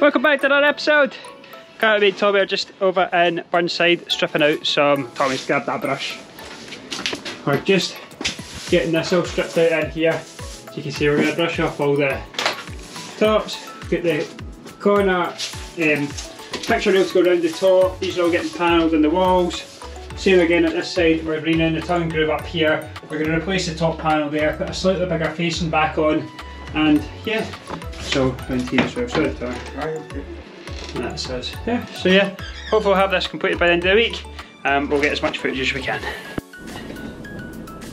Welcome back to another episode. Can't wait, Tommy are just over in Burnside stripping out some. Tommy's grabbed that brush. We're just getting this all stripped out in here. So you can see we're going to brush off all the tops, get the corner picture rails go around the top. These are all getting panelled in the walls. Same again at this side, we're bringing in the tongue and groove up here. We're going to replace the top panel there, put a slightly bigger facing back on, and yeah, so round here as well. So that's us. Yeah, so yeah, hopefully we'll have this completed by the end of the week. We'll get as much footage as we can.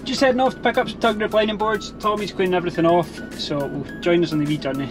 Just heading off to pick up some tongue and groove lining boards. Tommy's cleaning everything off, so we'll join us on the wee journey.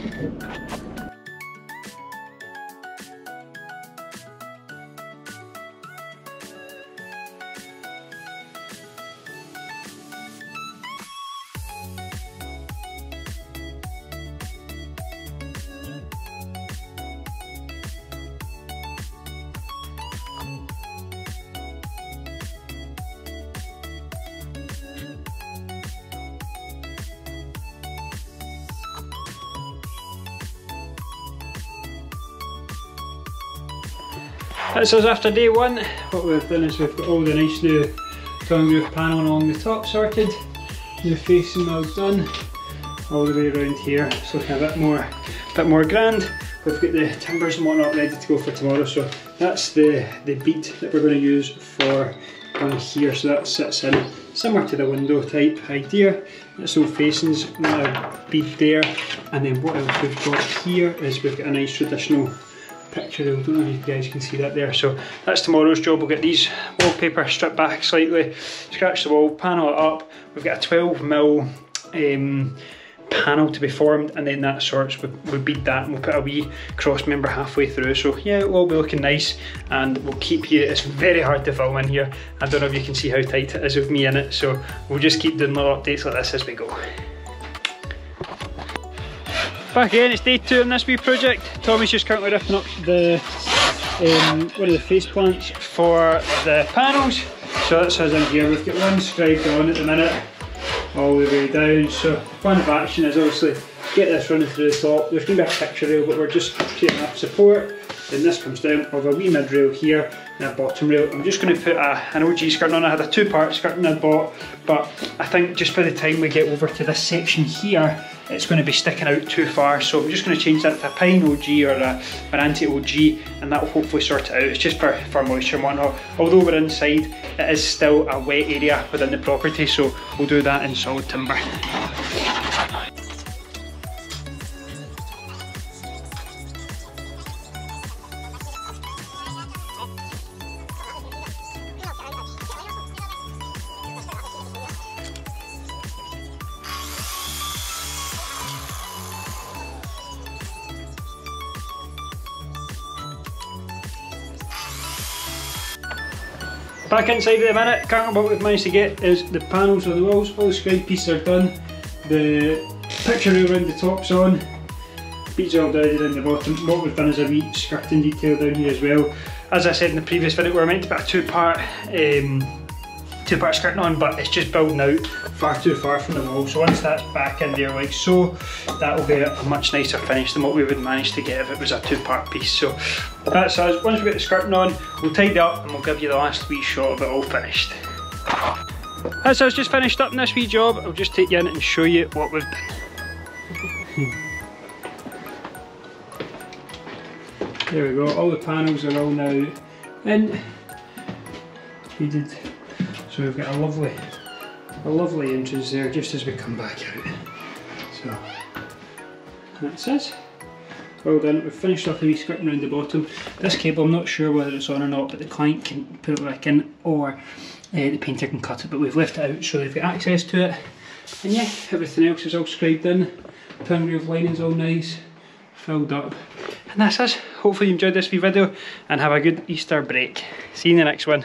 That's us after day one. What we've done is we've got all the nice new tongue and groove paneling along the top sorted, new facing all done, all the way around here. It's looking a bit more grand. We've got the timbers and whatnot ready to go for tomorrow. So that's the bead that we're going to use for on here. So that sits in similar to the window type idea. That's all facings, now bead there, and then what else we've got here is we've got a nice traditional picture there. I don't know if you guys can see that there. So that's tomorrow's job. We'll get these wallpaper stripped back slightly, scratch the wall, panel it up. We've got a 12mm panel to be formed, and then that sorts, we bead that and we'll put a wee cross member halfway through. So yeah, it will all be looking nice, and we'll keep you, it's very hard to film in here. I don't know if you can see how tight it is with me in it, so we'll just keep doing little updates like this as we go. Back again, it's day 2 on this wee project. Tommy's just currently ripping up the one of the face plants for the panels. So that's us in here. We've got one scribed on at the minute, all the way down. So the plan of action is obviously get this running through the top. There's going to be a picture rail, but we're just creating up support. Then this comes down with a wee mid rail here and a bottom rail. I'm just going to put an OG skirting on. I had a 2-part skirting I bought, but I think just by the time we get over to this section here, it's going to be sticking out too far. So I'm just going to change that to a pine OG or an anti-OG, and that will hopefully sort it out. It's just for moisture and whatnot. Although we're inside, it is still a wet area within the property, so we'll do that in solid timber. Back inside at the minute, currently what we've managed to get is the panels on the walls, all the scribe pieces are done, the picture rail around the top's on, beads are all down in the bottom. What we've done is a wee skirting detail down here as well. As I said in the previous video, we were meant to put a two-part skirting on, but it's just building out far too far from the wall. So once that's back in there like so, that will be a much nicer finish than what we would manage to get if it was a 2-part piece. So that's us. Once we get the skirting on, we'll tidy up and we'll give you the last wee shot of it all finished. That's us just finished up in this wee job. I'll just take you in and show you what we've done. There we go, all the panels are all now in, beaded. So we've got a lovely entrance there just as we come back out. So that's us. Well done. We've finished off the wee skirting around the bottom. This cable, I'm not sure whether it's on or not, but the client can put it back in, or the painter can cut it, but we've left it out so they've got access to it. And yeah, everything else is all scribed in. Tongue and groove lining's all nice, filled up. And that's us. Hopefully you enjoyed this wee video and have a good Easter break. See you in the next one.